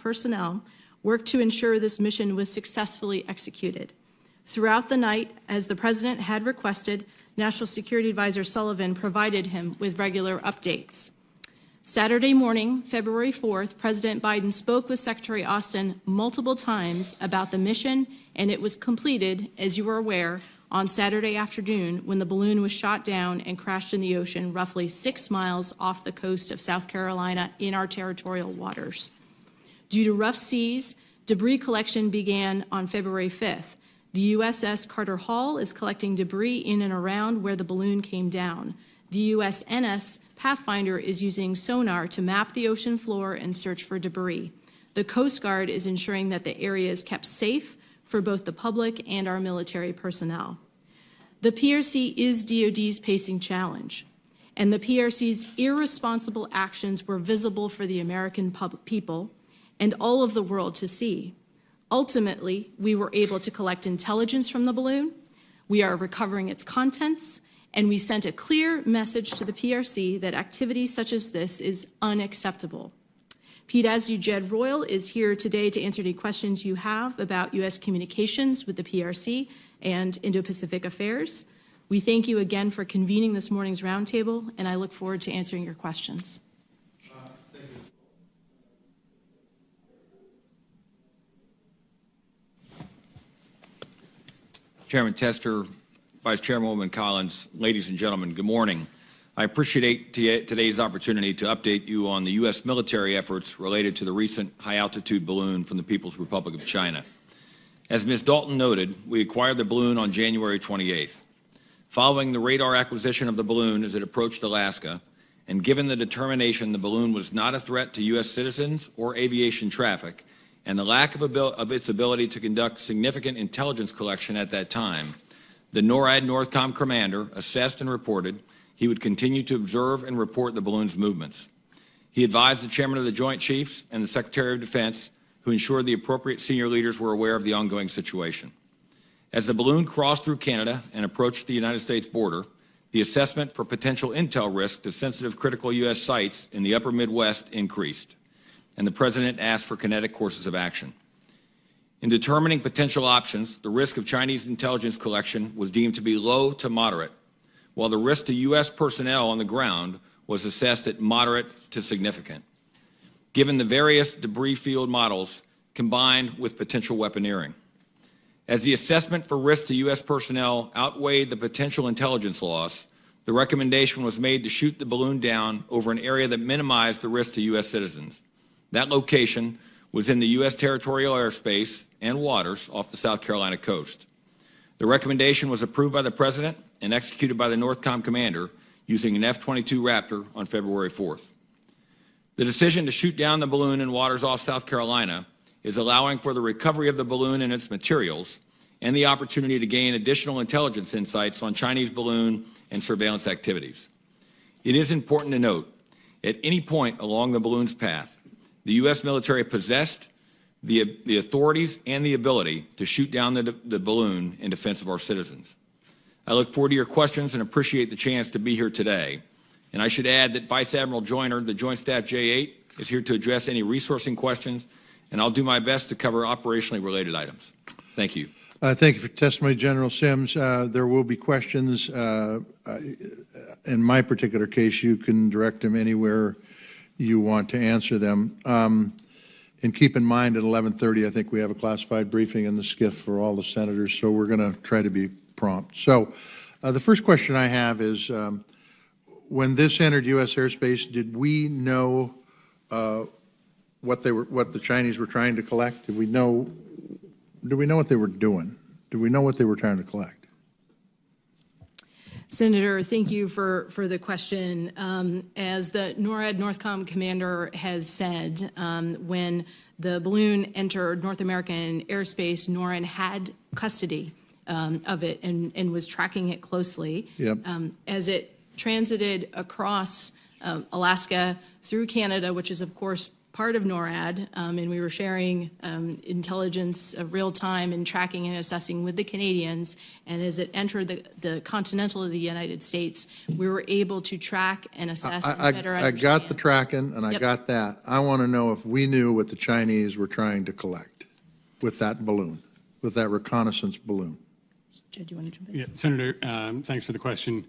personnel worked to ensure this mission was successfully executed. Throughout the night, as the President had requested, National Security Advisor Sullivan provided him with regular updates. Saturday morning, February 4th, President Biden spoke with Secretary Austin multiple times about the mission, and it was completed, as you are aware, on Saturday afternoon when the balloon was shot down and crashed in the ocean roughly 6 miles off the coast of South Carolina in our territorial waters. Due to rough seas, debris collection began on February 5th. The USS Carter Hall is collecting debris in and around where the balloon came down. The USNS Pathfinder is using sonar to map the ocean floor and search for debris. The Coast Guard is ensuring that the area is kept safe for both the public and our military personnel. The PRC is DoD's pacing challenge, and the PRC's irresponsible actions were visible for the American people and all of the world to see. Ultimately, we were able to collect intelligence from the balloon, we are recovering its contents, and we sent a clear message to the PRC that activity such as this is unacceptable. Pete Asdew Jed Royal is here today to answer any questions you have about U.S. communications with the PRC and Indo-Pacific affairs. We thank you again for convening this morning's roundtable, and I look forward to answering your questions. Chairman Tester, Vice Chairwoman Collins, ladies and gentlemen, good morning. I appreciate today's opportunity to update you on the U.S. military efforts related to the recent high-altitude balloon from the People's Republic of China. As Ms. Dalton noted, we acquired the balloon on January 28th. Following the radar acquisition of the balloon as it approached Alaska, and given the determination the balloon was not a threat to U.S. citizens or aviation traffic, and the lack of its ability to conduct significant intelligence collection at that time, the NORAD NORTHCOM commander assessed and reported he would continue to observe and report the balloon's movements. He advised the Chairman of the Joint Chiefs and the Secretary of Defense, who ensured the appropriate senior leaders were aware of the ongoing situation. As the balloon crossed through Canada and approached the United States border, the assessment for potential intel risk to sensitive critical U.S. sites in the upper Midwest increased, and the President asked for kinetic courses of action. In determining potential options, the risk of Chinese intelligence collection was deemed to be low to moderate, while the risk to U.S. personnel on the ground was assessed at moderate to significant, given the various debris field models combined with potential weaponeering. As the assessment for risk to U.S. personnel outweighed the potential intelligence loss, the recommendation was made to shoot the balloon down over an area that minimized the risk to U.S. citizens. That location was in the U.S. territorial airspace and waters off the South Carolina coast. The recommendation was approved by the President and executed by the NORTHCOM commander using an F-22 Raptor on February 4th. The decision to shoot down the balloon in waters off South Carolina is allowing for the recovery of the balloon and its materials and the opportunity to gain additional intelligence insights on Chinese balloon and surveillance activities. It is important to note, at any point along the balloon's path, the U.S. military possessed the authorities and the ability to shoot down the balloon in defense of our citizens. I look forward to your questions and appreciate the chance to be here today. And I should add that Vice Admiral Joyner, the Joint Staff J8, is here to address any resourcing questions, and I'll do my best to cover operationally related items. Thank you. Thank you for testimony, General Sims. There will be questions. In my particular case, you can direct them anywhere you want to answer them. And keep in mind at 11:30, I think we have a classified briefing in the SCIF for all the senators, so we're going to try to be prompt. So the first question I have is, when this entered U.S. airspace, did we know what the Chinese were trying to collect? Do we know what they were doing? Do we know what they were trying to collect? Senator, thank you for the question. As the NORAD NORTHCOM commander has said, when the balloon entered North American airspace, NORAD had custody of it and was tracking it closely. Yep. As it transited across Alaska through Canada, which is, of course, part of NORAD, and we were sharing intelligence of real time and tracking and assessing with the Canadians. And as it entered the continental of the United States, we were able to track and assess and better I understand. got the tracking, and I Yep. got that. I want to know if we knew what the Chinese were trying to collect with that balloon, with that reconnaissance balloon. Jed, do you want to jump in? Yeah, Senator, thanks for the question.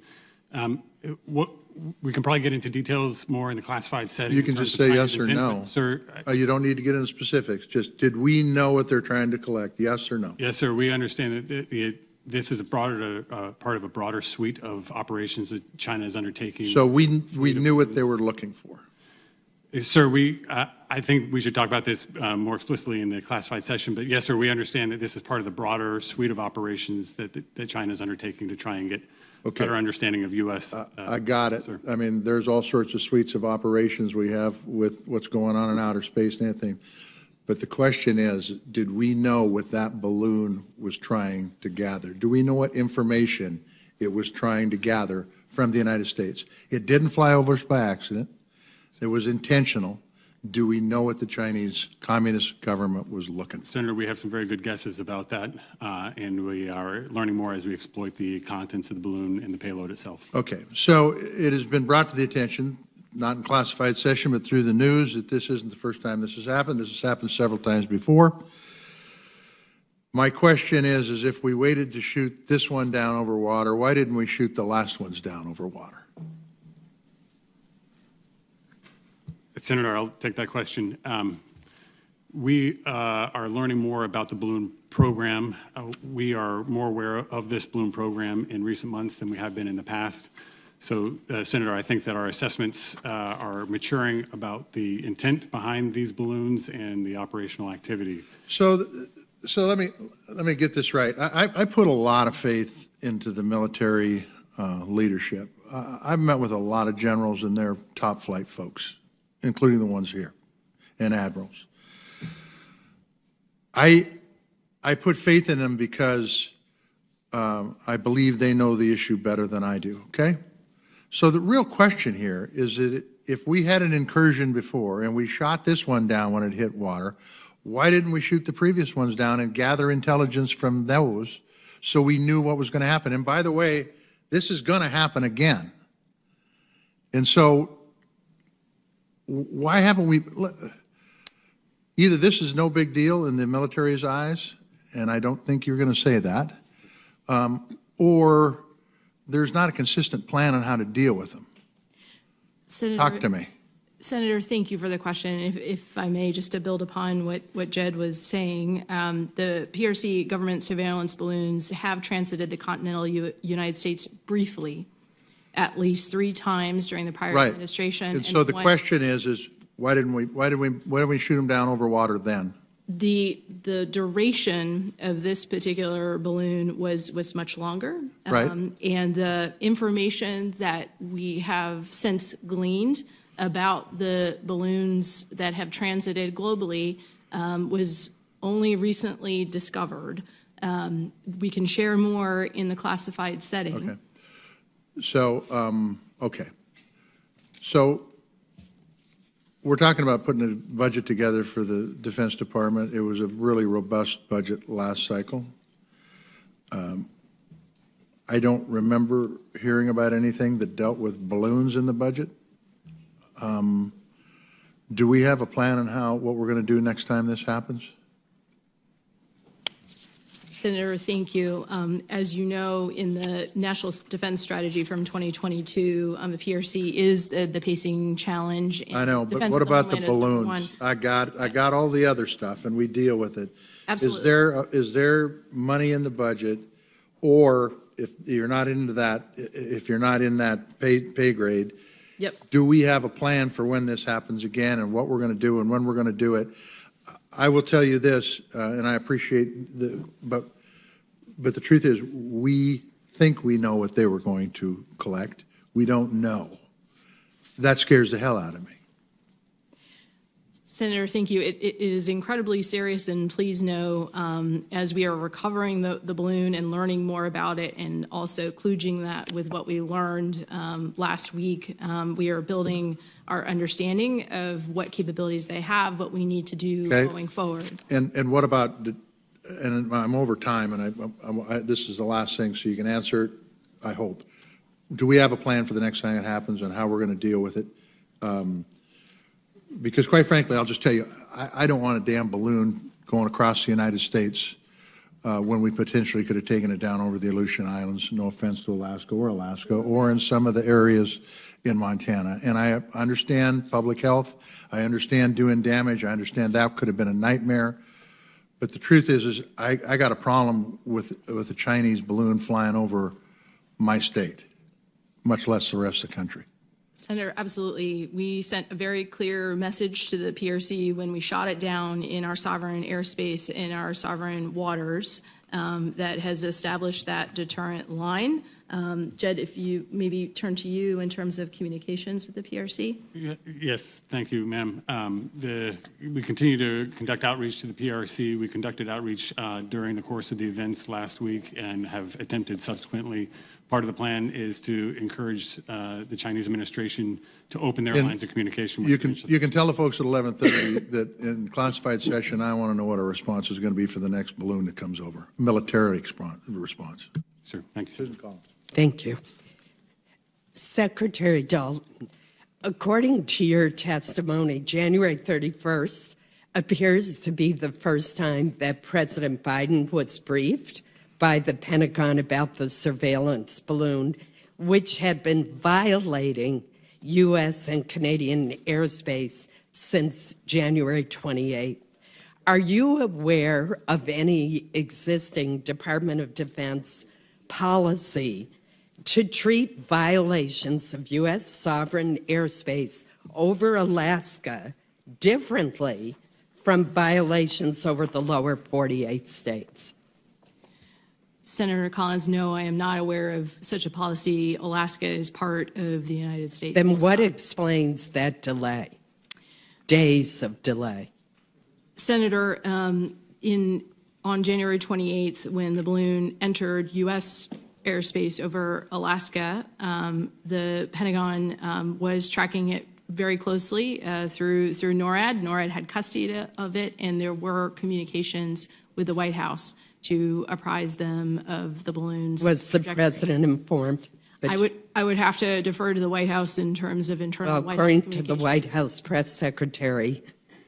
We can probably get into details more in the classified setting. You in can terms just of say China's yes or intent, no. but, Sir, You don't need to get into specifics. Just, did we know what they're trying to collect? Yes or no? yes, sir, we understand that this is a part of a broader suite of operations that China is undertaking. So we knew what they were looking for. Sir, I think we should talk about this more explicitly in the classified session, but yes, sir, we understand that this is part of the broader suite of operations that China is undertaking to try and get Okay. better understanding of U.S. I got it. sir. I mean, there's all sorts of suites of operations we have with what's going on in outer space and everything. But the question is, did we know what that balloon was trying to gather? Do we know what information it was trying to gather from the United States? It didn't fly over us by accident. It was intentional. Do we know what the Chinese Communist government was looking for? Senator, we have some very good guesses about that, and we are learning more as we exploit the contents of the balloon and the payload itself. Okay, so it has been brought to the attention, not in classified session, but through the news, that this isn't the first time this has happened. This has happened several times before. My question is if we waited to shoot this one down over water, why didn't we shoot the last ones down over water? Senator, I'll take that question. We are learning more about the balloon program. We are more aware of this balloon program in recent months than we have been in the past. So, Senator, I think that our assessments are maturing about the intent behind these balloons and the operational activity. So let me get this right. I put a lot of faith into the military leadership. I've met with a lot of generals and their top flight folks, including the ones here, and admirals. I put faith in them because I believe they know the issue better than I do, okay? So the real question here is that if we had an incursion before and we shot this one down when it hit water, why didn't we shoot the previous ones down and gather intelligence from those so we knew what was going to happen? And by the way, this is going to happen again. And so why haven't we, either this is no big deal in the military's eyes, and I don't think you're going to say that, or there's not a consistent plan on how to deal with them. Senator, Talk to me. Senator, thank you for the question. If I may, just to build upon what Jed was saying, the PRC government surveillance balloons have transited the continental United States briefly, at least 3 times during the prior Right. administration. And so the one- question is why didn't we shoot them down over water then? The duration of this particular balloon was much longer. Right. And the information that we have since gleaned about the balloons that have transited globally was only recently discovered. We can share more in the classified setting. Okay. So, okay. So we're talking about putting a budget together for the Defense Department. It was a really robust budget last cycle. I don't remember hearing about anything that dealt with balloons in the budget. Do we have a plan on what we're going to do next time this happens? Senator, thank you. As you know, in the National Defense Strategy from 2022, the PRC is the pacing challenge. I know, but Defense what of the about the Homeland is number balloons? one. I got all the other stuff, and we deal with it. Absolutely. Is there money in the budget, or if you're not into that, if you're not in that pay grade, Yep. do we have a plan for when this happens again and what we're going to do and when we're going to do it? I will tell you this, and I appreciate but the truth is, we think we know what they were going to collect. We don't know. That scares the hell out of me. Senator, thank you. It is incredibly serious, and please know, as we are recovering the balloon and learning more about it, and also kludging that with what we learned last week, we are building our understanding of what capabilities they have, what we need to do going forward. And what about, and I'm over time, and this is the last thing, so you can answer it, I hope. Do we have a plan for the next time it happens and how we're going to deal with it? Because quite frankly, I'll just tell you, I don't want a damn balloon going across the United States when we potentially could have taken it down over the Aleutian Islands, no offense to Alaska, or in some of the areas in Montana. And I understand public health, I understand doing damage, I understand that could have been a nightmare. But the truth is I got a problem with a Chinese balloon flying over my state, much less the rest of the country. Senator, absolutely. We sent a very clear message to the PRC when we shot it down in our sovereign airspace, in our sovereign waters, that has established that deterrent line. Jed, if you maybe turn to you in terms of communications with the PRC. Yes, thank you, ma'am. We continue to conduct outreach to the PRC. We conducted outreach during the course of the events last week and have attempted subsequently. Part of the plan is to encourage the Chinese administration to open their lines of communication. You can tell the folks at 11:30 that in classified session, I want to know what our response is going to be for the next balloon that comes over, military response. Sir, thank you. Susan Collins. Thank you. Secretary Dalton, according to your testimony, January 31st appears to be the first time that President Biden was briefed by the Pentagon about the surveillance balloon, which had been violating U.S. and Canadian airspace since January 28th. Are you aware of any existing Department of Defense policy to treat violations of U.S. sovereign airspace over Alaska differently from violations over the lower 48 states? Senator Collins, no, I am not aware of such a policy. Alaska is part of the United States. Then what explains that delay, days of delay? Senator, on January 28th, when the balloon entered U.S. airspace over Alaska, the Pentagon was tracking it very closely through NORAD. NORAD had custody of it, and there were communications with the White House to apprise them of the balloon's Was the president informed? I would have to defer to the White House in terms of internal White House According to communications. the White House press secretary,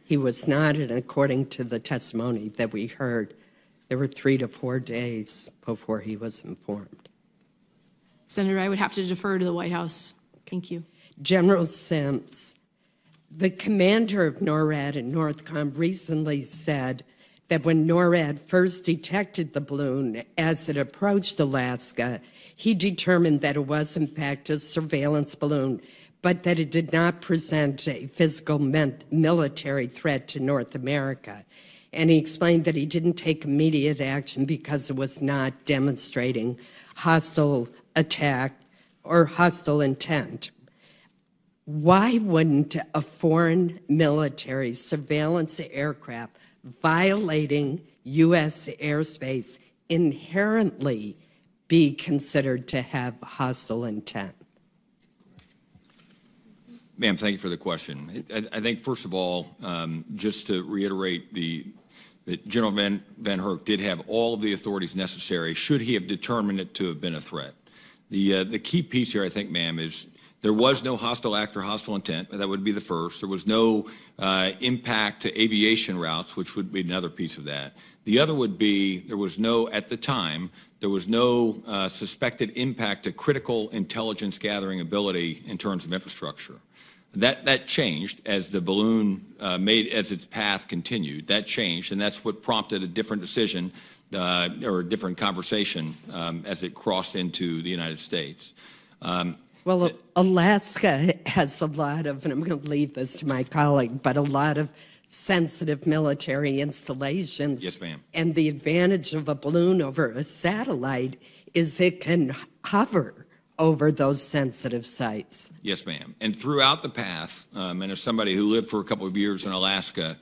he was not, and according to the testimony that we heard, there were 3 to 4 days before he was informed. Senator, I would have to defer to the White House. Thank you. General Sims, the commander of NORAD and NORTHCOM recently said that when NORAD first detected the balloon as it approached Alaska, he determined that it was in fact a surveillance balloon, but that it did not present a physical military threat to North America. And he explained that he didn't take immediate action because it was not demonstrating hostile attack or hostile intent. Why wouldn't a foreign military surveillance aircraft violating U.S. airspace inherently be considered to have hostile intent? Ma'am, thank you for the question. I think, first of all, just to reiterate that General Van Herk did have all of the authorities necessary should he have determined it to have been a threat. The key piece here, I think, ma'am, is there was no hostile act or hostile intent. That would be the first. There was no impact to aviation routes, which would be another piece of that. The other would be there was no, at the time, there was no suspected impact to critical intelligence gathering ability in terms of infrastructure. That changed as the balloon as its path continued. That changed, and that's what prompted a different decision or a different conversation as it crossed into the United States. Well, Alaska has a lot of, and I'm going to leave this to my colleague, but a lot of sensitive military installations. Yes, ma'am. And the advantage of a balloon over a satellite is it can hover over those sensitive sites. Yes, ma'am. And throughout the path, and as somebody who lived for a couple of years in Alaska,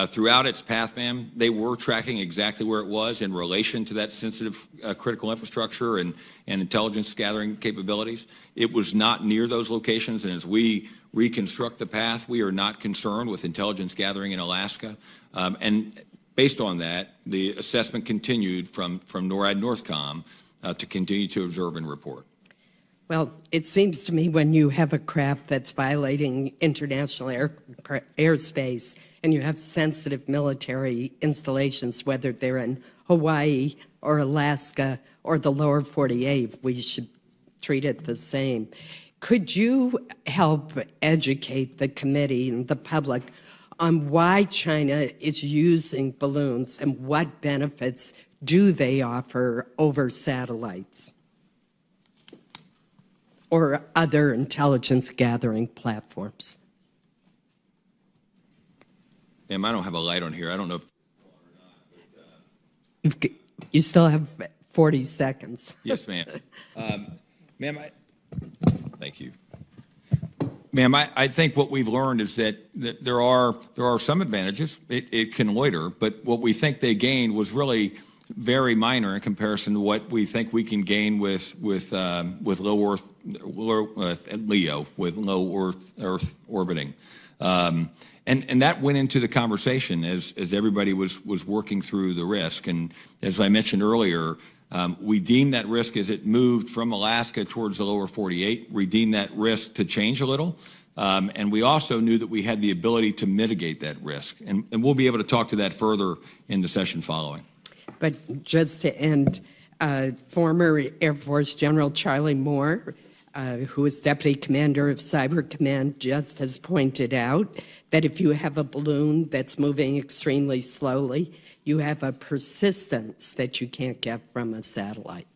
throughout its path, ma'am, they were tracking exactly where it was in relation to that sensitive critical infrastructure and intelligence gathering capabilities. It was not near those locations, and as we reconstruct the path, we are not concerned with intelligence gathering in Alaska. And based on that, the assessment continued from NORAD Northcom to continue to observe and report. Well, it seems to me when you have a craft that's violating international airspace and you have sensitive military installations, whether they're in Hawaii or Alaska or the lower 48, we should treat it the same. Could you help educate the committee and the public on why China is using balloons and what benefits do they offer over satellites or other intelligence gathering platforms? Ma'am, I don't have a light on here. I don't know if... You still have 40 seconds. Yes, ma'am. Ma'am, thank you. Ma'am, I think what we've learned is that there are some advantages. It can loiter, but what we think they gained was really very minor in comparison to what we think we can gain with low Earth, LEO, with low Earth orbiting. And that went into the conversation as everybody was working through the risk. And as I mentioned earlier, we deemed that risk as it moved from Alaska towards the lower 48. We deemed that risk to change a little. And we also knew that we had the ability to mitigate that risk. And we'll be able to talk to that further in the session following. But just to end, former Air Force General Charlie Moore, who is Deputy Commander of Cyber Command, just has pointed out that if you have a balloon that's moving extremely slowly, you have a persistence that you can't get from a satellite.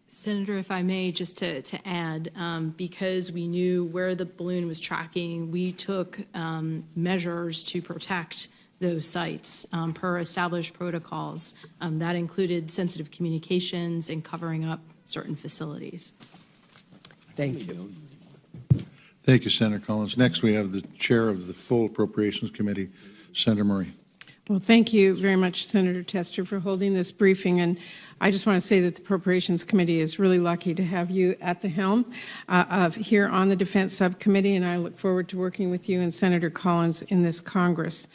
Senator, if I may, just to add, because we knew where the balloon was tracking, we took measures to protect those sites per established protocols. That included sensitive communications and covering up certain facilities. Thank you. Thank you, Senator Collins. Next, we have the Chair of the Full Appropriations Committee, Senator Murray. Well, thank you very much, Senator Tester, for holding this briefing. And I just want to say that the Appropriations Committee is really lucky to have you at the helm here on the Defense Subcommittee, and I look forward to working with you and Senator Collins in this Congress.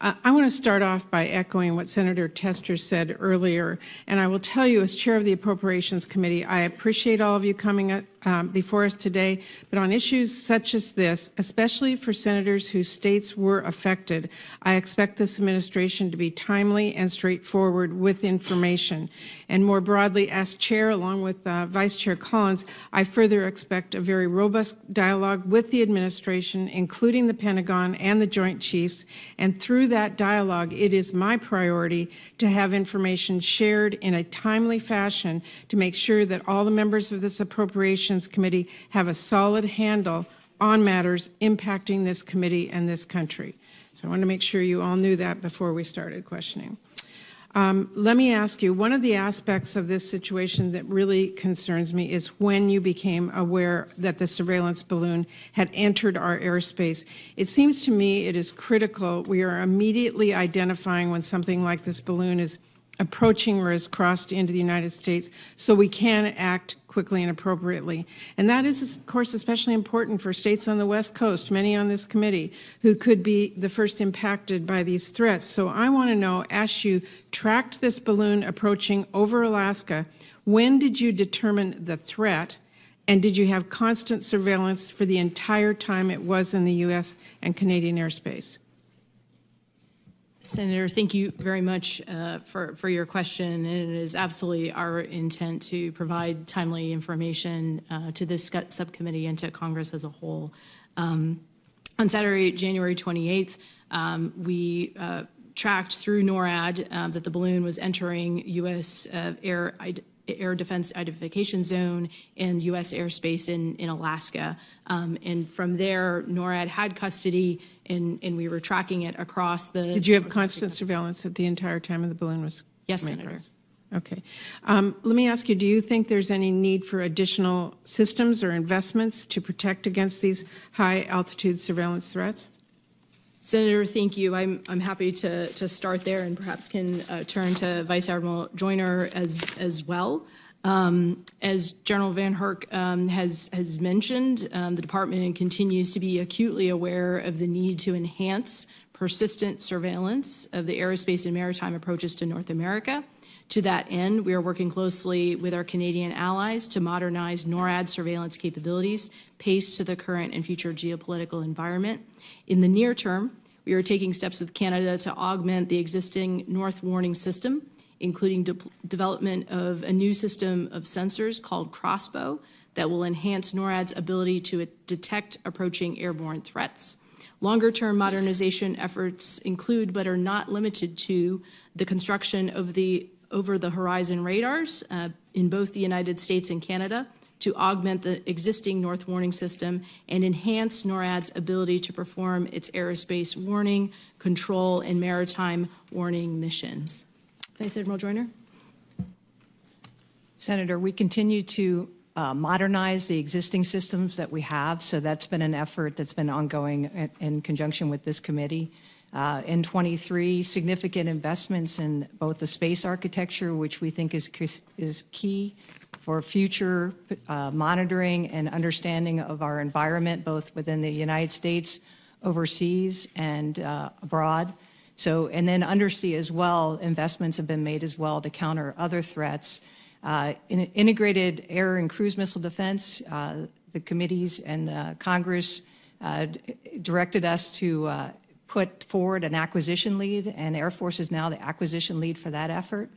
I want to start off by echoing what Senator Tester said earlier, and I will tell you, as Chair of the Appropriations Committee, I appreciate all of you coming before us today, but on issues such as this, especially for senators whose states were affected, I expect this administration to be timely and straightforward with information. And more broadly, as Chair, along with Vice Chair Collins, I further expect a very robust dialogue with the administration, including the Pentagon and the Joint Chiefs, and through that dialogue, it is my priority to have information shared in a timely fashion to make sure that all the members of this Appropriations Committee have a solid handle on matters impacting this committee and this country. So I want to make sure you all knew that before we started questioning. Let me ask you, one of the aspects of this situation that really concerns me is when you became aware that the surveillance balloon had entered our airspace. It seems to me it is critical we are immediately identifying when something like this balloon is approaching or has crossed into the United States so we can act quickly and appropriately. And that is, of course, especially important for states on the West Coast, many on this committee, who could be the first impacted by these threats. So I want to know, as you tracked this balloon approaching over Alaska, when did you determine the threat, and did you have constant surveillance for the entire time it was in the U.S. and Canadian airspace? Senator, thank you very much for your question, and it is absolutely our intent to provide timely information to this subcommittee and to Congress as a whole. On Saturday, January 28th, we tracked through NORAD that the balloon was entering U.S. Air Defense Identification Zone and U.S. airspace in Alaska. And from there, NORAD had custody, and we were tracking it across the... Did you have constant surveillance at the entire time the balloon was... Yes, Senator. Okay. Let me ask you, do you think there's any need for additional systems or investments to protect against these high-altitude surveillance threats? Senator, thank you. I'm happy to start there and perhaps can turn to Vice Admiral Joyner as well. As General Van Herk has mentioned, the department continues to be acutely aware of the need to enhance persistent surveillance of the aerospace and maritime approaches to North America. To that end, we are working closely with our Canadian allies to modernize NORAD surveillance capabilities paced to the current and future geopolitical environment. In the near term, we are taking steps with Canada to augment the existing North Warning System, including development of a new system of sensors called Crossbow that will enhance NORAD's ability to detect approaching airborne threats. Longer-term modernization efforts include, but are not limited to, the construction of the over-the-horizon radars in both the United States and Canada to augment the existing North Warning System and enhance NORAD's ability to perform its aerospace warning, control, and maritime warning missions. Vice Admiral Joyner? Senator, we continue to modernize the existing systems that we have, so that's been an effort that's been ongoing in conjunction with this committee. In 23, significant investments in both the space architecture, which we think is key for future monitoring and understanding of our environment, both within the United States, overseas, and abroad. So, and then undersea as well, investments have been made as well to counter other threats. In integrated air and cruise missile defense, the committees and the Congress directed us to put forward an acquisition lead, and Air Force is now the acquisition lead for that effort.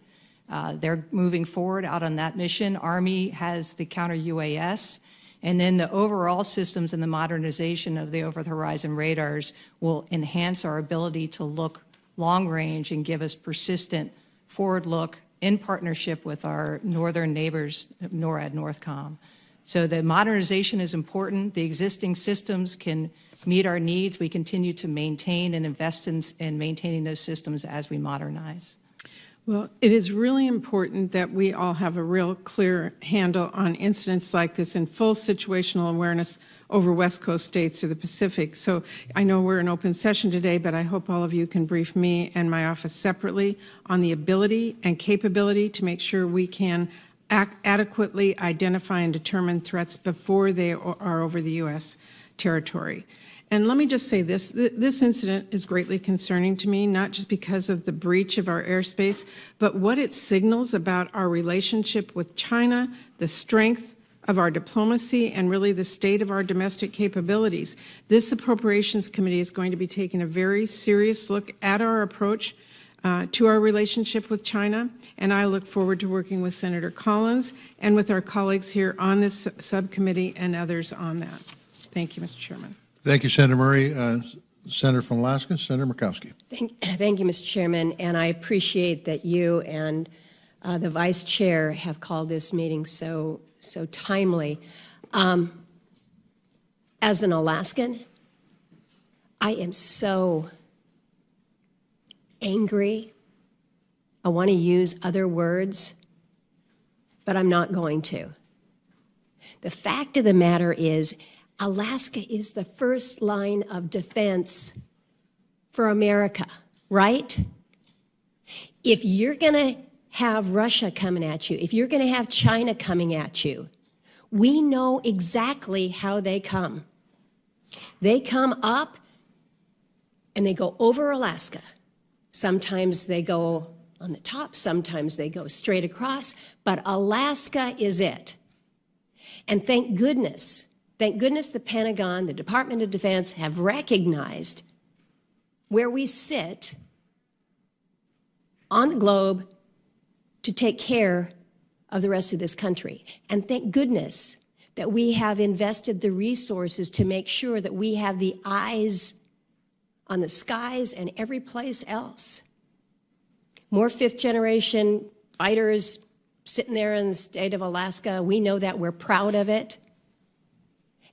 They're moving forward out on that mission. Army has the counter-UAS, and then the overall systems and the modernization of the over-the-horizon radars will enhance our ability to look long range and give us persistent forward look in partnership with our northern neighbors, NORAD, NORTHCOM. So the modernization is important. The existing systems can meet our needs. We continue to maintain and invest in maintaining those systems as we modernize. Well, it is really important that we all have a real clear handle on incidents like this and full situational awareness over West Coast states or the Pacific. So I know we're in open session today, but I hope all of you can brief me and my office separately on the ability and capability to make sure we can adequately identify and determine threats before they are over the U.S. territory. And let me just say this, this incident is greatly concerning to me, not just because of the breach of our airspace, but what it signals about our relationship with China, the strength of our diplomacy, and really the state of our domestic capabilities. This Appropriations Committee is going to be taking a very serious look at our approach to our relationship with China, and I look forward to working with Senator Collins and with our colleagues here on this subcommittee and others on that. Thank you, Mr. Chairman. Thank you, Senator Murray. Senator from Alaska, Senator Murkowski. Thank you, Mr. Chairman, and I appreciate that you and the Vice Chair have called this meeting so timely. As an Alaskan, I am so angry. I want to use other words, but I'm not going to. The fact of the matter is, Alaska is the first line of defense for America, right? If you're going to have Russia coming at you, if you're going to have China coming at you, we know exactly how they come. They come up and they go over Alaska. Sometimes they go on the top, sometimes they go straight across, but Alaska is it. And thank goodness the Pentagon, the Department of Defense have recognized where we sit on the globe to take care of the rest of this country. And thank goodness that we have invested the resources to make sure that we have the eyes on the skies and every place else. More fifth-generation fighters sitting there in the state of Alaska. We know that. We're proud of it.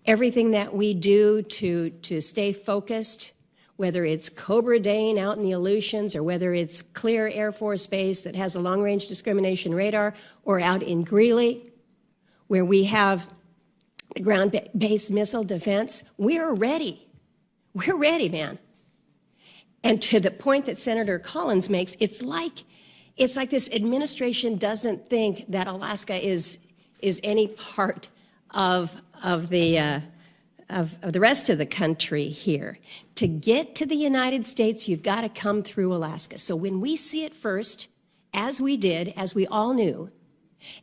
Everything that we do to stay focused, whether it's Cobra Dane out in the Aleutians, or whether it's Clear Air Force Base that has a long-range discrimination radar, or out in Greeley, where we have the ground-based missile defense, we're ready. We're ready, man. And to the point that Senator Collins makes, it's like this administration doesn't think that Alaska is any part of the rest of the country here. To get to the United States, you've got to come through Alaska. So when we see it first, as we did, as we all knew,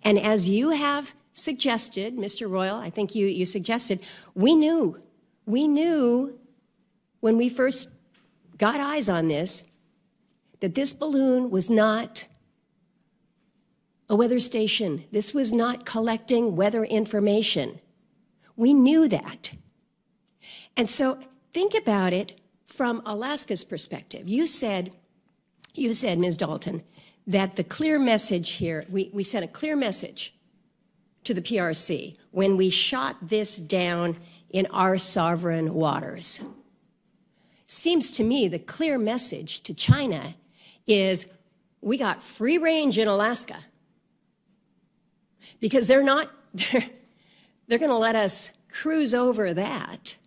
and as you have suggested, Mr. Royal, I think you suggested, we knew when we first got eyes on this that this balloon was not a weather station. This was not collecting weather information. We knew that. And so think about it from Alaska's perspective. You said, Ms. Dalton, that the clear message here, we sent a clear message to the PRC when we shot this down in our sovereign waters. Seems to me the clear message to China is we got free range in Alaska, because they're going to let us cruise over that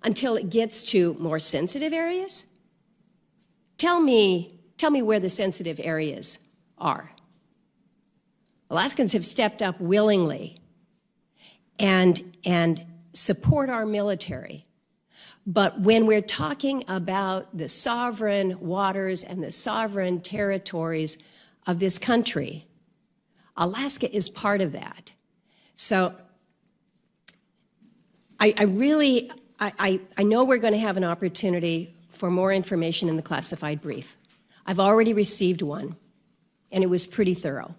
until it gets to more sensitive areas. Tell me where the sensitive areas are. Alaskans have stepped up willingly and support our military. But when we're talking about the sovereign waters and the sovereign territories of this country, Alaska is part of that. So I know we're going to have an opportunity for more information in the classified brief. I've already received one, and it was pretty thorough.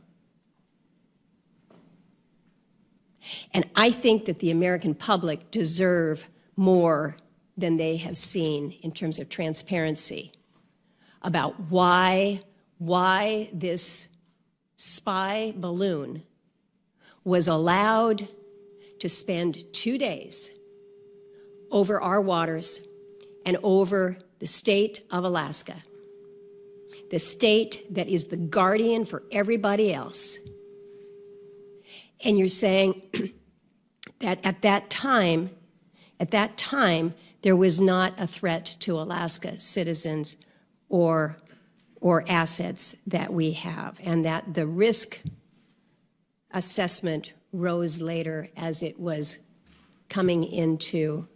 And I think that the American public deserve more than they have seen in terms of transparency about why this spy balloon was allowed to spend 2 days over our waters and over the state of Alaska, the state that is the guardian for everybody else. And you're saying that at that time, there was not a threat to Alaska citizens or assets that we have, and that the risk assessment rose later as it was coming into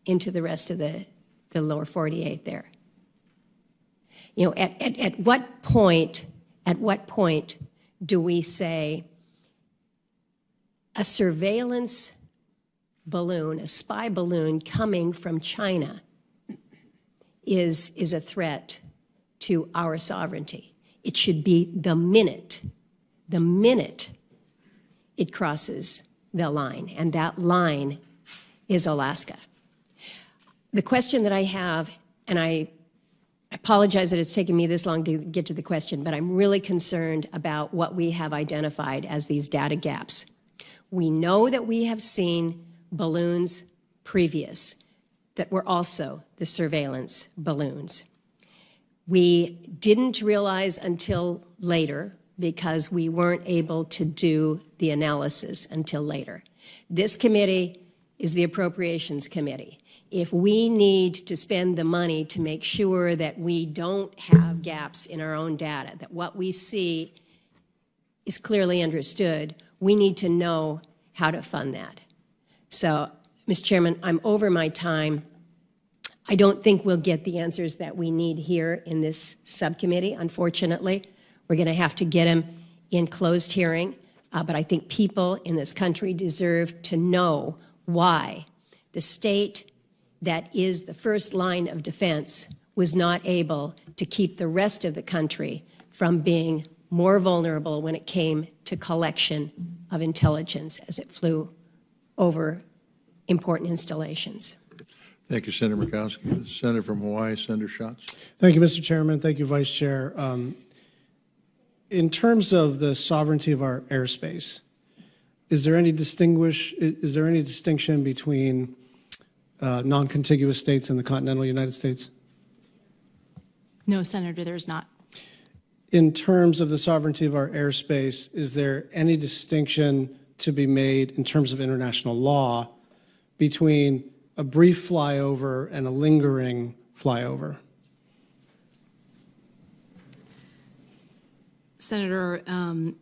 the rest of the lower 48 there. You know, at what point do we say a surveillance balloon, a spy balloon coming from China is a threat to our sovereignty? It should be the minute it crosses the line, and that line is Alaska. The question that I have, and I apologize that it's taken me this long to get to the question, but I'm really concerned about what we have identified as these data gaps. We know that we have seen balloons previous that were also the surveillance balloons. We didn't realize until later, because we weren't able to do the analysis until later. This committee is the Appropriations Committee. If we need to spend the money to make sure that we don't have gaps in our own data, that what we see is clearly understood, we need to know how to fund that. So, Mr. Chairman, I'm over my time. I don't think we'll get the answers that we need here in this subcommittee, unfortunately. We're going to have to get them in closed hearing, but I think people in this country deserve to know why the state that is the first line of defense was not able to keep the rest of the country from being more vulnerable when it came to collection of intelligence as it flew over important installations. Thank you, Senator Murkowski. The Senator from Hawaii, Senator Schatz. Thank you, Mr. Chairman. Thank you, Vice Chair. In terms of the sovereignty of our airspace, is there any distinction between non-contiguous states in the continental United States? No, Senator, there's not. In terms of the sovereignty of our airspace, is there any distinction to be made in terms of international law between a brief flyover and a lingering flyover? Senator,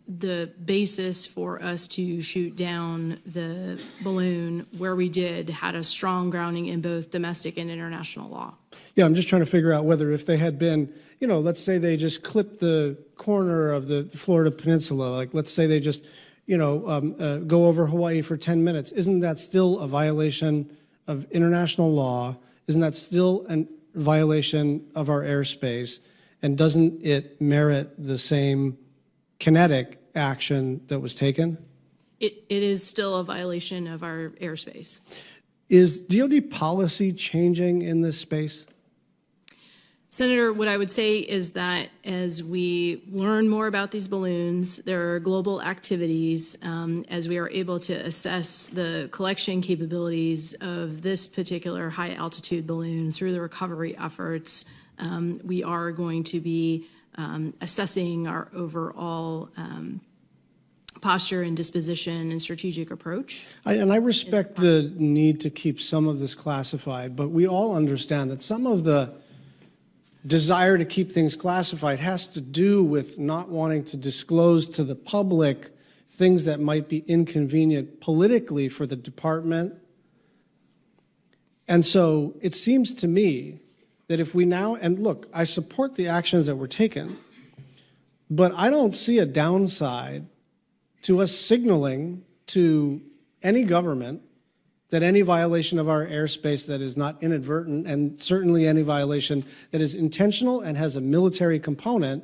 the basis for us to shoot down the balloon where we did had a strong grounding in both domestic and international law. Yeah, I'm just trying to figure out whether if they had been, you know, let's say they just clipped the corner of the Florida Peninsula, like let's say they just, you know, go over Hawaii for 10 minutes. Isn't that still a violation of international law? Isn't that still a violation of our airspace? And doesn't it merit the same kinetic action that was taken? It is still a violation of our airspace. Is DoD policy changing in this space? Senator, what I would say is that as we learn more about these balloons, there are global activities, as we are able to assess the collection capabilities of this particular high altitude balloon through the recovery efforts. We are going to be assessing our overall posture and disposition and strategic approach. I respect the need to keep some of this classified, but we all understand that some of the desire to keep things classified has to do with not wanting to disclose to the public things that might be inconvenient politically for the department. And so it seems to me that if we now, and look, I support the actions that were taken, but I don't see a downside to us signaling to any government that any violation of our airspace that is not inadvertent, and certainly any violation that is intentional and has a military component,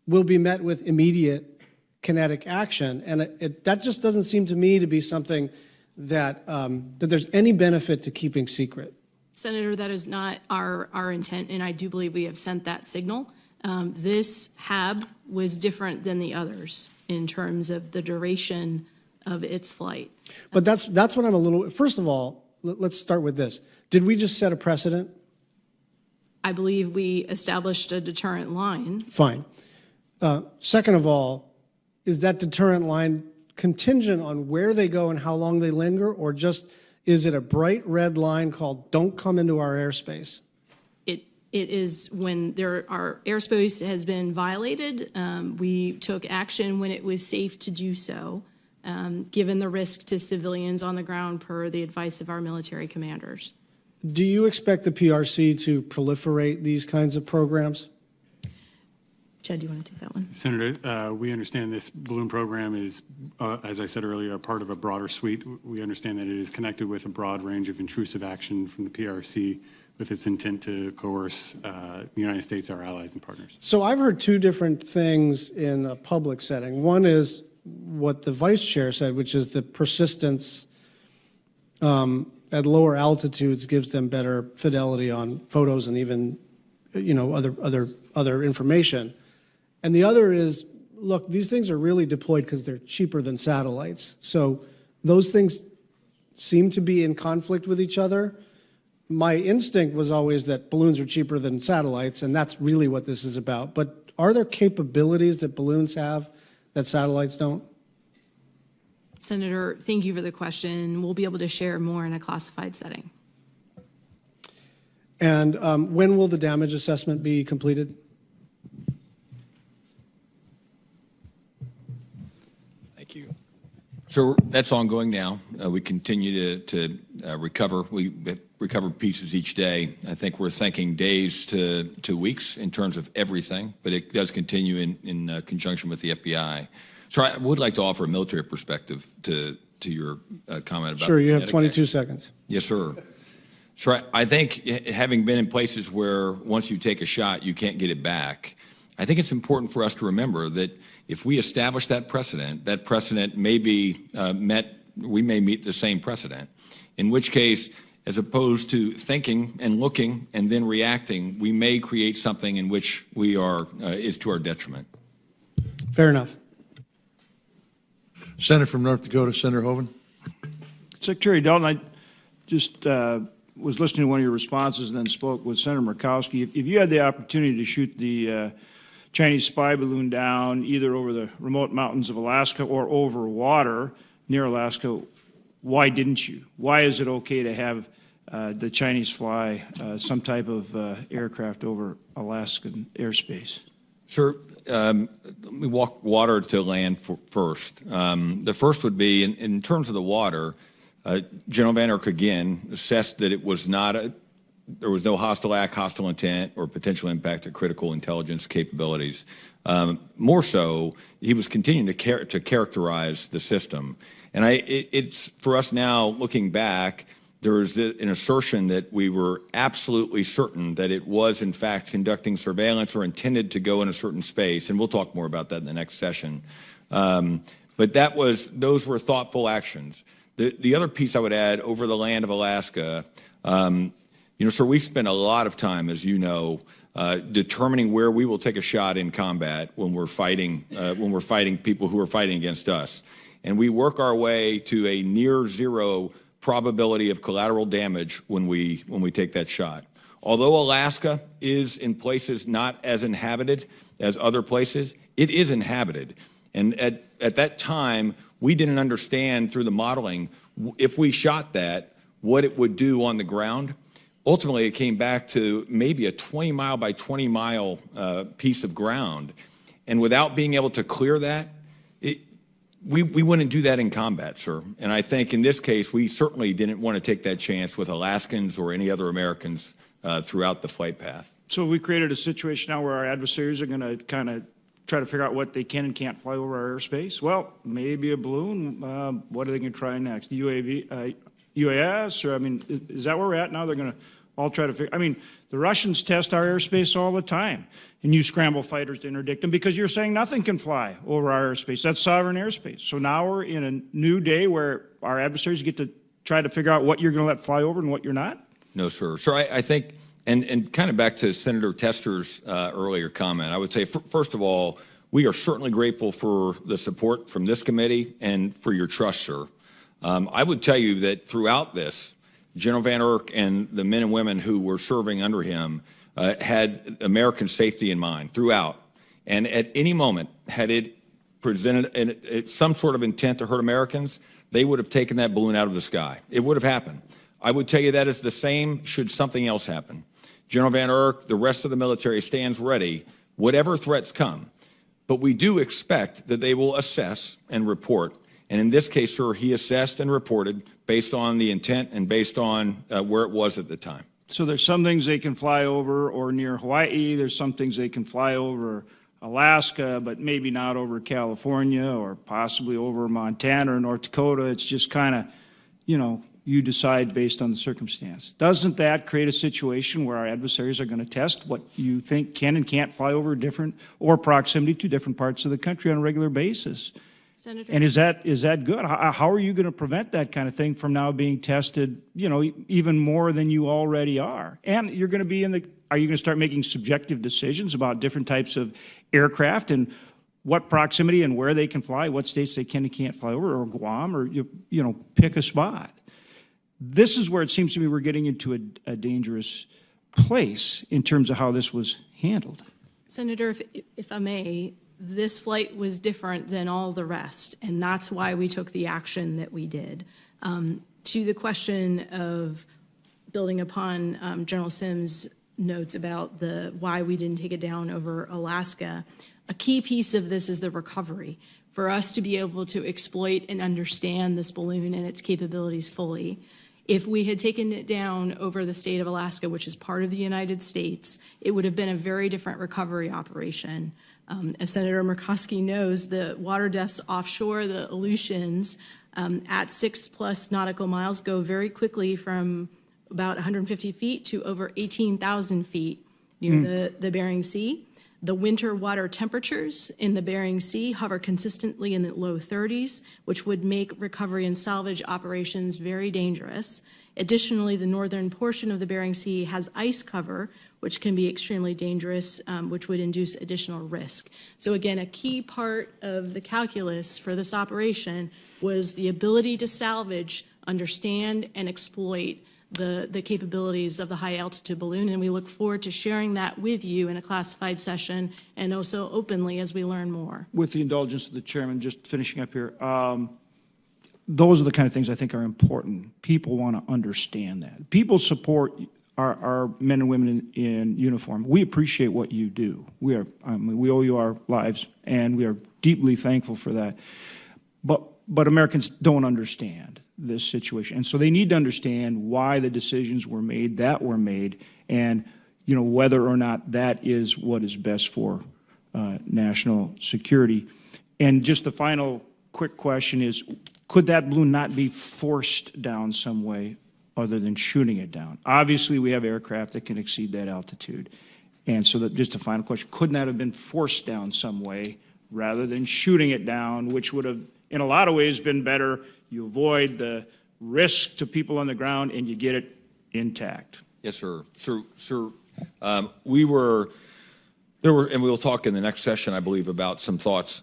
will be met with immediate kinetic action. And that just doesn't seem to me to be something that, that there's any benefit to keeping secret. Senator, that is not our intent, and I do believe we have sent that signal. This HAB was different than the others in terms of the duration of its flight. But that's what I'm a little, first of all, let's start with this. Did we just set a precedent? I believe we established a deterrent line. Fine. Second of all, is that deterrent line contingent on where they go and how long they linger, or just is it a bright red line called don't come into our airspace? It is when our airspace has been violated. We took action when it was safe to do so, given the risk to civilians on the ground per the advice of our military commanders. Do you expect the PRC to proliferate these kinds of programs? Jed, do you want to take that one? Senator, we understand this balloon program is, as I said earlier, a part of a broader suite. We understand that it is connected with a broad range of intrusive action from the PRC with its intent to coerce the United States, our allies and partners. So I've heard two different things in a public setting. One is what the vice chair said, which is the persistence at lower altitudes gives them better fidelity on photos and even, you know, other information. And the other is, look, these things are really deployed because they're cheaper than satellites. So those things seem to be in conflict with each other. My instinct was always that balloons are cheaper than satellites, and that's really what this is about. But are there capabilities that balloons have that satellites don't? Senator, thank you for the question. We'll be able to share more in a classified setting. And when will the damage assessment be completed? Thank you. So that's ongoing now. We continue to recover. We recover pieces each day. I think we're thinking days to weeks in terms of everything, but it does continue in conjunction with the FBI. So I would like to offer a military perspective to your comment about. Sure, you have 22 seconds. Yes, sir. So I think having been in places where once you take a shot, you can't get it back, I think it's important for us to remember that if we establish that precedent may be met, we may meet the same precedent, in which case, as opposed to thinking and looking and then reacting, we may create something in which we are, is to our detriment. Fair enough. Senator from North Dakota, Senator Hoeven. Secretary Dalton, I just was listening to one of your responses and then spoke with Senator Murkowski. If you had the opportunity to shoot the Chinese spy balloon down either over the remote mountains of Alaska or over water near Alaska, why didn't you? Why is it okay to have the Chinese fly some type of aircraft over Alaskan airspace? Sir, let me walk water to land first. The first would be, in terms of the water, General Van Erck again assessed that it was not there was no hostile act, hostile intent, or potential impact to critical intelligence capabilities. More so, he was continuing to characterize the system. And it's for us now, looking back, there is an assertion that we were absolutely certain that it was, in fact, conducting surveillance or intended to go in a certain space, and we'll talk more about that in the next session. But those were thoughtful actions. The other piece I would add, over the land of Alaska, sir, we spend a lot of time, as you know, determining where we will take a shot in combat when we're fighting people who are fighting against us, and we work our way to a near zero probability of collateral damage when we take that shot. Although Alaska is in places not as inhabited as other places, it is inhabited, and at that time, we didn't understand through the modeling, if we shot that, what it would do on the ground. Ultimately, it came back to maybe a 20-mile by 20-mile piece of ground. And without being able to clear that, we wouldn't do that in combat, sir. And I think in this case, we certainly didn't want to take that chance with Alaskans or any other Americans throughout the flight path. So we created a situation now where our adversaries are going to kind of try to figure out what they can and can't fly over our airspace. Well, maybe a balloon. What are they going to try next? UAV, UAS? Or, I mean, is that where we're at now? They're going to all try to figure. I mean, the Russians test our airspace all the time, and you scramble fighters to interdict them because you're saying nothing can fly over our airspace. That's sovereign airspace. So now we're in a new day where our adversaries get to try to figure out what you're going to let fly over and what you're not? No, sir. Sir, I think, and kind of back to Senator Tester's earlier comment, I would say, first of all, we are certainly grateful for the support from this committee and for your trust, sir. I would tell you that throughout this, General Van Erck and the men and women who were serving under him had American safety in mind throughout. And at any moment, had it presented some sort of intent to hurt Americans, they would have taken that balloon out of the sky. It would have happened. I would tell you that is the same should something else happen. General Van Erck, the rest of the military stands ready, whatever threats come. But we do expect that they will assess and report. And in this case, sir, he assessed and reported based on the intent and based on where it was at the time. So there's some things they can fly over or near Hawaii. There's some things they can fly over Alaska, but maybe not over California or possibly over Montana or North Dakota. It's just kind of, you decide based on the circumstance. Doesn't that create a situation where our adversaries are going to test what you think can and can't fly over different or proximity to different parts of the country on a regular basis? Senator. And is that good? How are you going to prevent that kind of thing from now being tested, even more than you already are? And you're going to be are you going to start making subjective decisions about different types of aircraft and what proximity and where they can fly, what states they can and can't fly over, or Guam, or, pick a spot? This is where it seems to me we're getting into a dangerous place in terms of how this was handled. Senator, if I may, this flight was different than all the rest, and that's why we took the action that we did. To the question of building upon General Sims' notes about why we didn't take it down over Alaska, a key piece of this is the recovery. For us to be able to exploit and understand this balloon and its capabilities fully, if we had taken it down over the state of Alaska, which is part of the United States, it would have been a very different recovery operation. As Senator Murkowski knows, the water depths offshore, the Aleutians, at 6+ nautical miles go very quickly from about 150 feet to over 18,000 feet near the Bering Sea. The winter water temperatures in the Bering Sea hover consistently in the low 30s, which would make recovery and salvage operations very dangerous. Additionally, the northern portion of the Bering Sea has ice cover, which can be extremely dangerous, which would induce additional risk. So again, a key part of the calculus for this operation was the ability to salvage, understand, and exploit the capabilities of the high-altitude balloon, and we look forward to sharing that with you in a classified session and also openly as we learn more. With the indulgence of the chairman, just finishing up here, those are the kind of things I think are important. People want to understand that. People support our men and women in uniform. We appreciate what you do. We owe you our lives, and we are deeply thankful for that. But Americans don't understand this situation, and so they need to understand why the decisions were made that were made, and whether or not that is what is best for national security. And just the final quick question is, could that balloon not be forced down some way other than shooting it down? Obviously, we have aircraft that can exceed that altitude, and so just a final question: couldn't that have been forced down some way rather than shooting it down, which would have, in a lot of ways, been better? You avoid the risk to people on the ground, and you get it intact. Yes, sir. Sir, and we'll talk in the next session, I believe, about some thoughts.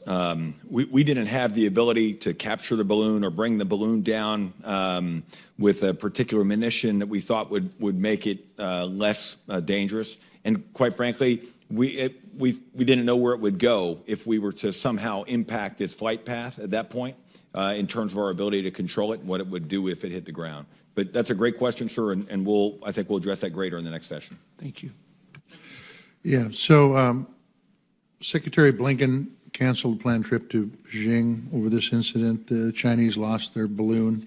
We didn't have the ability to capture the balloon or bring the balloon down with a particular munition that we thought would make it less dangerous. And quite frankly, we didn't know where it would go if we were to somehow impact its flight path at that point. In terms of our ability to control it and what it would do if it hit the ground. But that's a great question, sir, and I think we'll address that greater in the next session. Thank you. Yeah, so Secretary Blinken canceled a planned trip to Beijing over this incident. The Chinese lost their balloon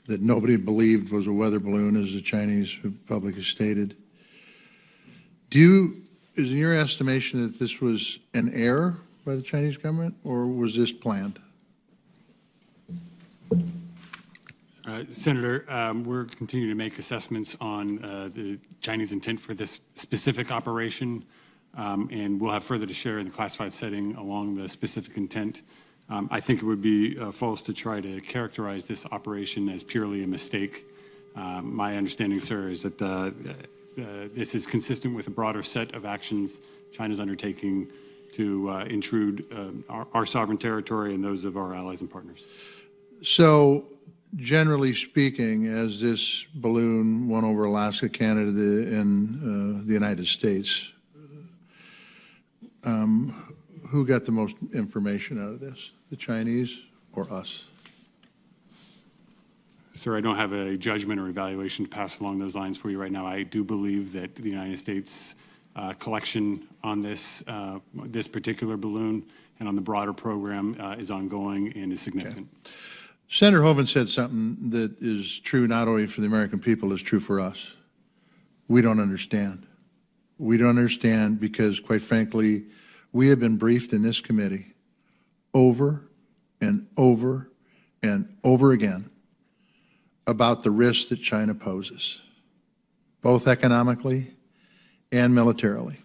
that nobody believed was a weather balloon, as the Chinese public has stated. Is in your estimation that this was an error by the Chinese government, or was this planned? Senator, we're continuing to make assessments on the Chinese intent for this specific operation, and we'll have further to share in the classified setting along the specific intent. I think it would be false to try to characterize this operation as purely a mistake. My understanding, sir, is that this is consistent with a broader set of actions China's undertaking to intrude our sovereign territory and those of our allies and partners. So, generally speaking, as this balloon went over Alaska, Canada, and the United States, who got the most information out of this, the Chinese or us? Sir, I don't have a judgment or evaluation to pass along those lines for you right now. I do believe that the United States collection on this particular balloon and on the broader program is ongoing and is significant. Okay. Senator Hoeven said something that is true not only for the American people, it's true for us. We don't understand. We don't understand because, quite frankly, we have been briefed in this committee over and over and over again about the risks that China poses, both economically and militarily.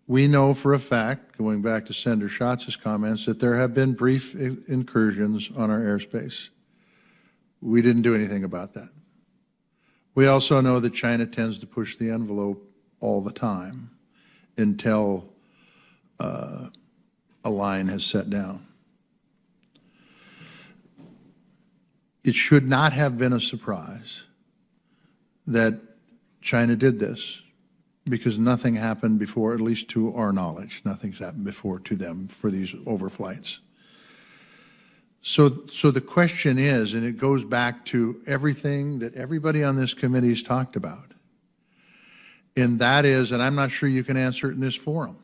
We know for a fact, going back to Senator Schatz's comments, that there have been brief incursions on our airspace. We didn't do anything about that. We also know that China tends to push the envelope all the time until a line has set down. It should not have been a surprise that China did this, because nothing happened before, at least to our knowledge. Nothing's happened before to them for these overflights. So the question is, and it goes back to everything that everybody on this committee has talked about, and that is, and I'm not sure you can answer it in this forum,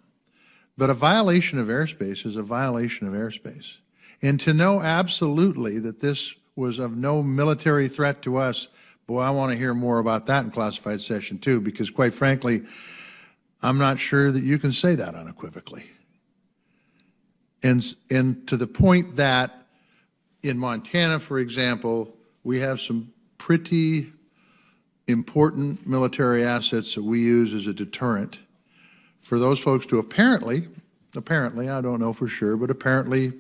but a violation of airspace is a violation of airspace. And to know absolutely that this was of no military threat to us, boy, I want to hear more about that in classified session too, because quite frankly, I'm not sure that you can say that unequivocally. And to the point that in Montana, for example, we have some pretty important military assets that we use as a deterrent for those folks to apparently, I don't know for sure, but apparently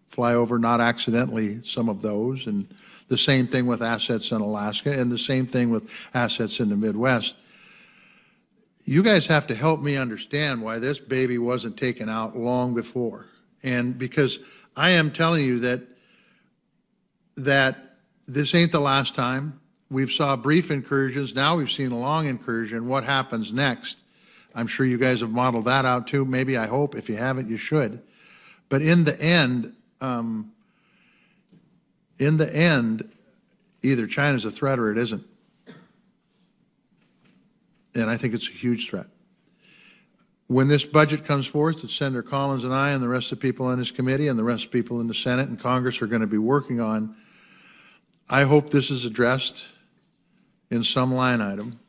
fly over, not accidentally, some of those, and the same thing with assets in Alaska, and the same thing with assets in the Midwest. You guys have to help me understand why this baby wasn't taken out long before. And because I am telling you that this ain't the last time. we've saw brief incursions. Now we've seen a long incursion. What happens next? I'm sure you guys have modeled that out too. Maybe, I hope. If you haven't, you should. But in the end, either China's a threat or it isn't. And I think it's a huge threat. When this budget comes forth, that Senator Collins and I and the rest of the people on this committee and the rest of the people in the Senate and Congress are going to be working on, I hope this is addressed in some line item,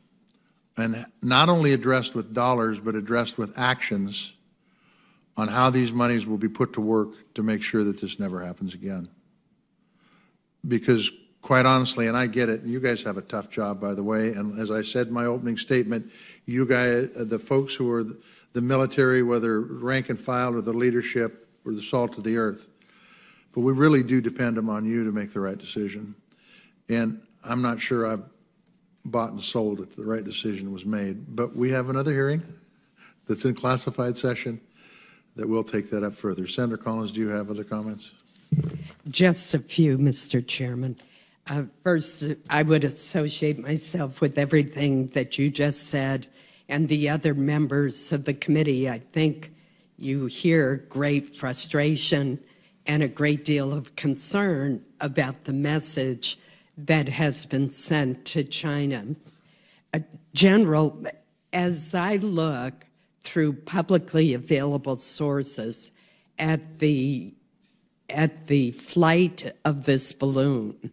and not only addressed with dollars, but addressed with actions on how these monies will be put to work to make sure that this never happens again. Because quite honestly, and I get it, you guys have a tough job, by the way, and as I said in my opening statement, you guys, the folks who are the military, whether rank and file or the leadership or the salt of the earth, but we really do depend upon you to make the right decision. And I'm not sure I've bought and sold that the right decision was made, but we have another hearing that's in classified session that will take that up further. Senator Collins, do you have other comments? Just a few, Mr. Chairman. First, I would associate myself with everything that you just said and the other members of the committee. I think you hear great frustration and a great deal of concern about the message that has been sent to China. General, as I look through publicly available sources at the flight of this balloon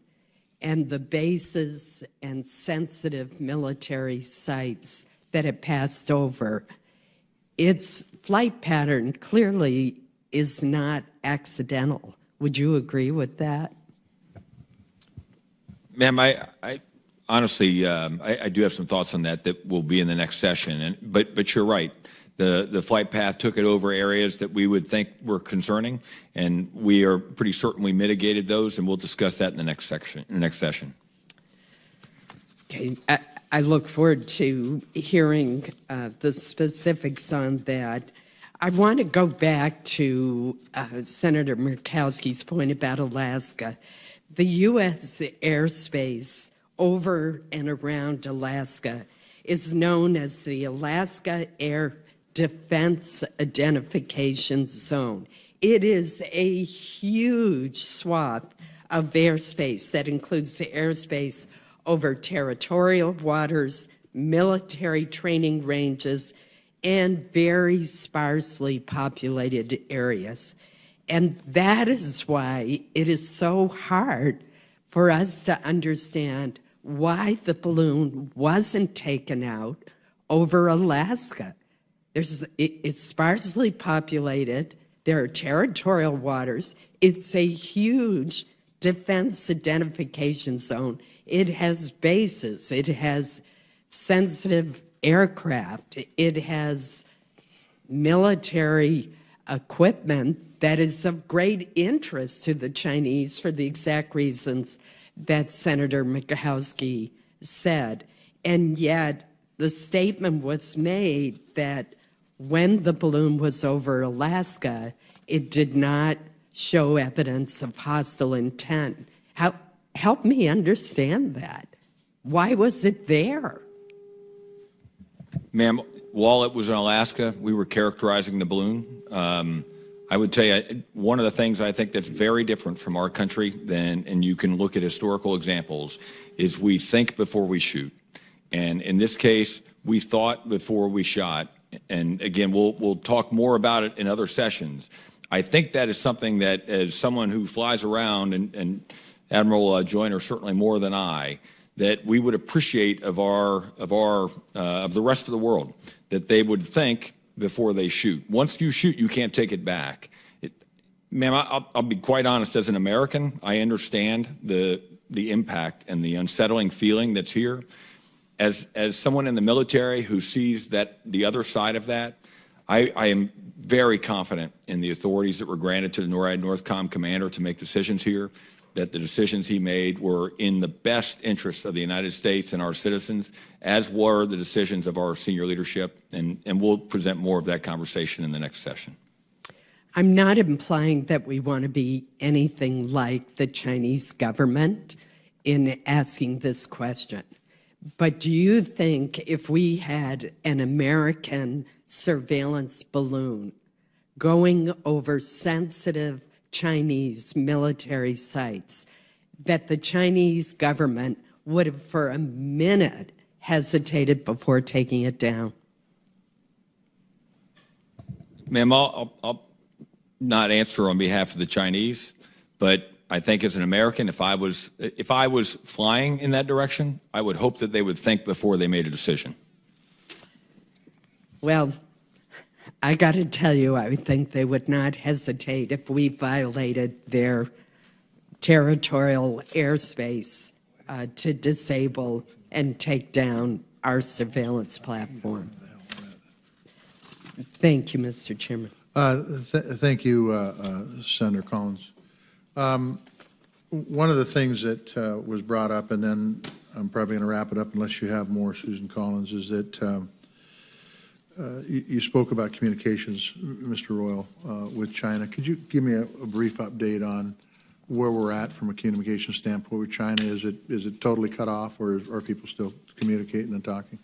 and the bases and sensitive military sites that it passed over, its flight pattern clearly is not accidental. Would you agree with that? Ma'am, I honestly, I do have some thoughts on that will be in the next session. But you're right. The flight path took it over areas that we would think were concerning, and we are pretty certain we mitigated those, and we'll discuss that in the next session. Okay, I look forward to hearing the specifics on that. I want to go back to Senator Murkowski's point about Alaska. The U.S. airspace over and around Alaska is known as the Alaska Air Defense Identification Zone. It is a huge swath of airspace that includes the airspace over territorial waters, military training ranges, and very sparsely populated areas. And that is why it is so hard for us to understand why the balloon wasn't taken out over Alaska. It's sparsely populated. There are territorial waters. It's a huge defense identification zone. It has bases. It has sensitive aircraft. It has military equipment that is of great interest to the Chinese for the exact reasons that Senator Murkowski said. And yet the statement was made that when the balloon was over Alaska, it did not show evidence of hostile intent. Help me understand that. Why was it there? Ma'am, while it was in Alaska, we were characterizing the balloon. I would tell you, one of the things I think that's very different from our country and you can look at historical examples, is we think before we shoot. And in this case, we thought before we shot. And again, we'll talk more about it in other sessions. I think that is something that, as someone who flies around, and Admiral Joyner certainly more than I, that we would appreciate of the rest of the world, that they would think before they shoot. Once you shoot, you can't take it back. Ma'am, I'll be quite honest. As an American, I understand the impact and the unsettling feeling that's here. As someone in the military who sees that the other side of that, I am very confident in the authorities that were granted to the NORAD NORTHCOM commander to make decisions here, that the decisions he made were in the best interests of the United States and our citizens, as were the decisions of our senior leadership, and we'll present more of that conversation in the next session. I'm not implying that we want to be anything like the Chinese government in asking this question. But do you think if we had an American surveillance balloon going over sensitive Chinese military sites, that the Chinese government would have for a minute hesitated before taking it down? Ma'am, I'll not answer on behalf of the Chinese, but I think as an American, if I was flying in that direction, I would hope that they would think before they made a decision. Well, I got to tell you, I would think they would not hesitate if we violated their territorial airspace to disable and take down our surveillance platform. Thank you, Mr. Chairman. Thank you, Senator Collins. One of the things that was brought up, and then I'm probably going to wrap it up unless you have more, Susan Collins, is that you spoke about communications, Mr. Royal, with China. Could you give me a brief update on where we're at from a communication standpoint with China? Is it totally cut off, or are people still communicating and talking?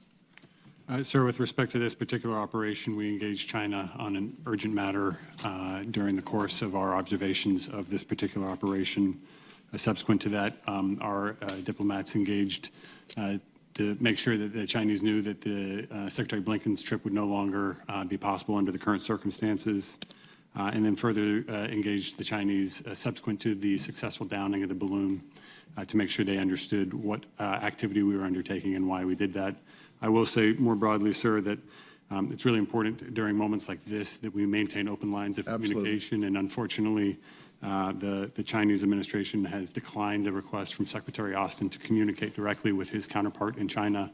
Sir, with respect to this particular operation, we engaged China on an urgent matter during the course of our observations of this particular operation. Subsequent to that, our diplomats engaged to make sure that the Chinese knew that the Secretary Blinken's trip would no longer be possible under the current circumstances, and then further engaged the Chinese subsequent to the successful downing of the balloon to make sure they understood what activity we were undertaking and why we did that. I will say more broadly, sir, that it's really important during moments like this that we maintain open lines of communication. And unfortunately, the Chinese administration has declined a request from Secretary Austin to communicate directly with his counterpart in China.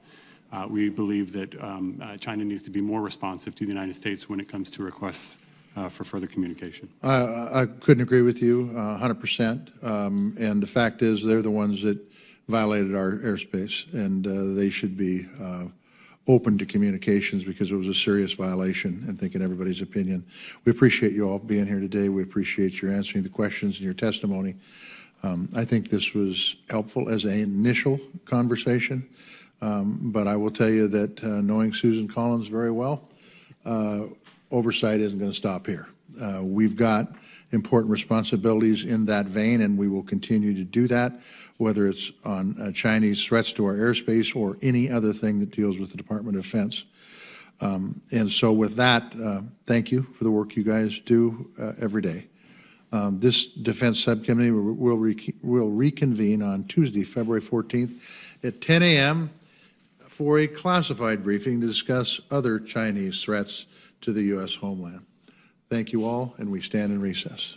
We believe that China needs to be more responsive to the United States when it comes to requests for further communication. I couldn't agree with you 100%. And the fact is, they're the ones that violated our airspace, and they should be open to communications because it was a serious violation, and thinking everybody's opinion. We appreciate you all being here today. We appreciate your answering the questions and your testimony. I think this was helpful as an initial conversation, but I will tell you that knowing Susan Collins very well, oversight isn't going to stop here. We've got important responsibilities in that vein, and we will continue to do that, whether it's on Chinese threats to our airspace or any other thing that deals with the Department of Defense. And so with that, thank you for the work you guys do every day. This Defense Subcommittee will reconvene on Tuesday, February 14th at 10 a.m. for a classified briefing to discuss other Chinese threats to the U.S. homeland. Thank you all, and we stand in recess.